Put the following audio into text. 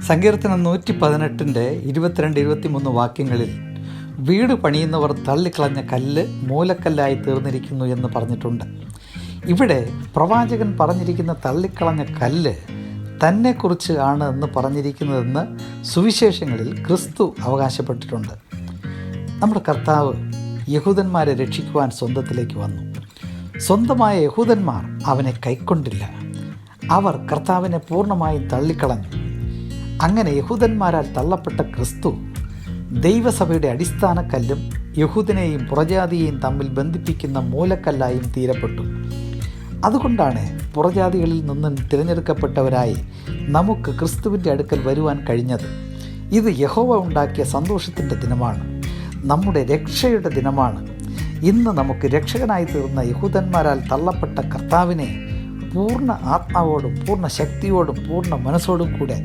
സങ്കീർത്തനം 118 22-23 വാക്യങ്ങളിൽ വീട് പണിയുന്നവർ തള്ളിക്കളഞ്ഞ കല്ല് മൂലക്കല്ലായി തീർന്നിരിക്കുന്നു എന്ന് പറഞ്ഞിട്ടുണ്ട്. ഇവിടെ പ്രവാചകൻ പറഞ്ഞിരിക്കുന്ന തള്ളിക്കളഞ്ഞ കല്ല് തന്നെക്കുറിച്ച് ആണ് എന്ന് പറഞ്ഞിരിക്കുന്നതെന്ന് സുവിശേഷങ്ങളിൽ ക്രിസ്തു അവകാശപ്പെട്ടിട്ടുണ്ട്. നമ്മുടെ കർത്താവ് യഹൂദന്മാരെ രക്ഷിക്കുവാൻ സ്വന്തത്തിലേക്ക് വന്നു. സ്വന്തമായ യഹൂദന്മാർ അവനെ കൈക്കൊണ്ടില്ല. അവർ കർത്താവിനെ പൂർണ്ണമായും തള്ളിക്കളഞ്ഞു. അങ്ങനെ യഹൂദന്മാരാൽ തള്ളപ്പെട്ട ക്രിസ്തു ദൈവസഭയുടെ അടിസ്ഥാന കല്ലും യഹൂദനെയും പുറജാതിയെയും തമ്മിൽ ബന്ധിപ്പിക്കുന്ന മൂലക്കല്ലായും തീരപ്പെട്ടു. അതുകൊണ്ടാണ് പുറജാതികളിൽ നിന്നും തിരഞ്ഞെടുക്കപ്പെട്ടവരായി നമുക്ക് ക്രിസ്തുവിൻ്റെ അടുക്കൽ വരുവാൻ കഴിഞ്ഞത്. ഇത് യഹോവ ഉണ്ടാക്കിയ സന്തോഷത്തിൻ്റെ ദിനമാണ്, നമ്മുടെ രക്ഷയുടെ ദിനമാണ്. ഇന്ന് നമുക്ക് രക്ഷകനായി തീർന്ന യഹൂദന്മാരാൽ തള്ളപ്പെട്ട കർത്താവിനെ പൂർണ്ണ ആത്മാവോടും പൂർണ്ണ ശക്തിയോടും പൂർണ്ണ മനസ്സോടും കൂടെ